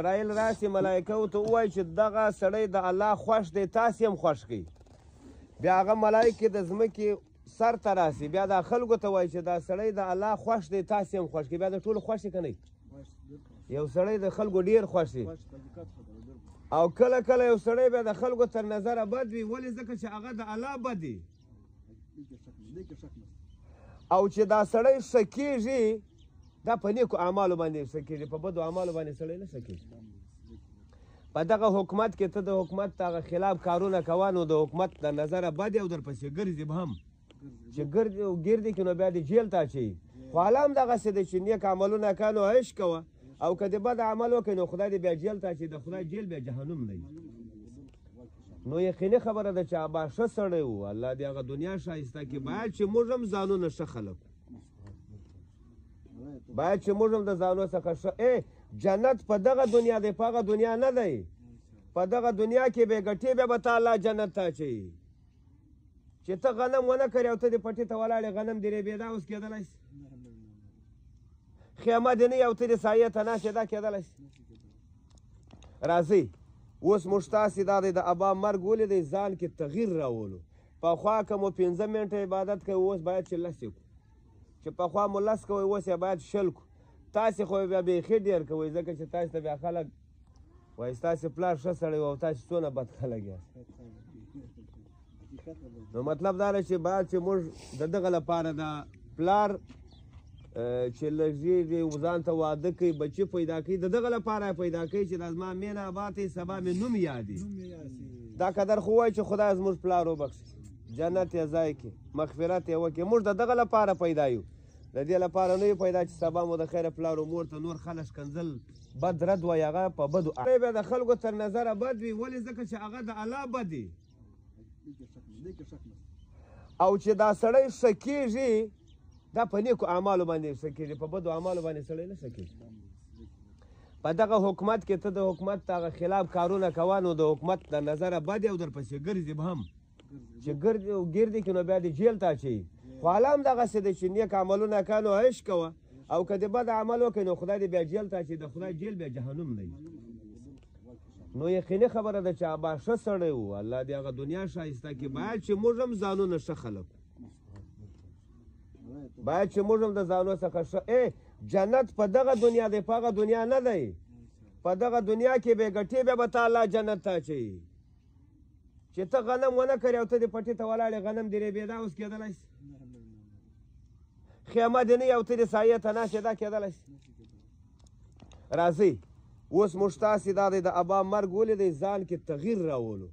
اسرائیل راسي ملایکو ته ووایي چې دغه سړی د الله خوښ دی، تاسې هم خوښ کړئ. بیا هغه ملایکې د ځمکې سر ته راسي، بیا دا خلکو ته وایي چې دا سړی د الله خوښ دی، تاسې هم خوښ کړئ. بیا د ټولو خوښ که نه یو سړی د خلکو ډېر خوښ وي، او کله کله یو سړی بیا د خلکو تر نظره بد وي. ولې؟ ځکه چې هغه د الله بد وي. او چې دا سړی ښه کېږي دا په نیکو اعمالو باندې ښه کېږي، په بدو اعمالو باندې سړی نه ښه کېږي. په دغه حکومت کې ته د حکومت هغه خلاف کارونه کوه، نو د حکومت د نظره بد یې او درپسې ګرځي به هم، چې ګرځي کې نو بیا دې جیل ته اچوي. خو حالا هم دغسې دی چې نیک عملونه کوه نو عیش کوه، او که دې بد عمل وکړې نو خدای دې بیا جیل ته اچوي. د خدای جیل بیا جهنم دی. نو یقیني خبره ده چې ابا ښه سړی و، الله دې هغه دنیا ښایسته کړي. باید چې موږ هم ځانونه ښه خلک، باید چې موږ هم د ځانو څخه ښه جنت په دغه دنیا دی، په هغه دنیا نه دی. په دغه دنیا کې بې ګټې بیا به تا الله جنت ته اچوي. چې ته غنم ونه کرې او ته دې پټې ته ولاړې غنم دې رېبېده، اوس کېدلی شي؟ خیمه دې نه یې او ته دې سایې ته ناستې، دا کېدلی شي؟ راځئ اوس موږ تاسې دا دی د ابا مرګ ولیدئ، ځان کې تغییر راولو. پخوا که مو 15 منټه عبادت کوئ، اوس باید چې 10 یې کړو. چې پخوا مو 10 کوئ، اوس یې باید 20 کړو. تاسې خو بیا بیخي ډېر کوئ، ځکه چې تاسې ته بیا خلک وایي ستاسې پلار ښه سړی و او تاسې څونه بد خلک یاست. نو مطلب دا دی چې باید چې موږ د دغه لپاره د پلار چې لږ ځان ته واده کوي، بچي پیدا کوي، د دغه لپاره پیدا کوي چې دا زما مینه آباد دی، سبا مې نوم یادي. دا قدر خو وایي چې خدای زموږ پلار وبخښي، جنت یې ځای کړي، مغفرت یې وکړي. موږ د دغه لپاره پیدا یو، د دې لپاره نه یو پیدا چې سبا مو د خیره پلار و مور ته نور خلک ښکنځل بد رد وایي، هغه په بدو بیا د خلکو تر نظره بد وي. ولې؟ ځکه چې هغه د الله بد وي. او چې دا سړی ښه کېږي دا په نیکو اعمالو باندې ښه کېږي، په بدو اعمالو باندې سړی نه ښه کېږي. په دغه حکومت کې ته د حکومت هغه خلاف کارونه کوه، نو د حکومت د نظره بد یې او درپسې ګرځي به هم، چې ګرځي کې نو بیا دې جیل ته اچوي. خو حالا هم دغسې دی چې نیک عملونه کوه نو عیش کوه، او که دې بد عمل وکړې نو خدای دې بیا جیل ته اچوي. د خدای جیل بیا جهنم دی. نو یقیني خبره ده چې ابا ښه سړی و، الله دې هغه دنیا ښایسته کړي. باید چې موږ هم ځانونه ښه خلک، باید چې موږ هم د ځانو څخه ښه جنت په دغه دنیا دی، په هغه دنیا نه دی. په دغه دنیا کې بې ګټې بیا به تا الله جنت ته اچوي. چې ته غنم ونه کرې او ته دې پټې ته ولاړې غنم دې رېبېده، اوس کېدلی شي؟ خیمه دې نه یې او ته دې سایې ته ناستې، دا کېدلی شي؟ راځئ اوس موږ تاسې دا دی د ابا مرګ ولیدئ، ځان کې تغییر راولو.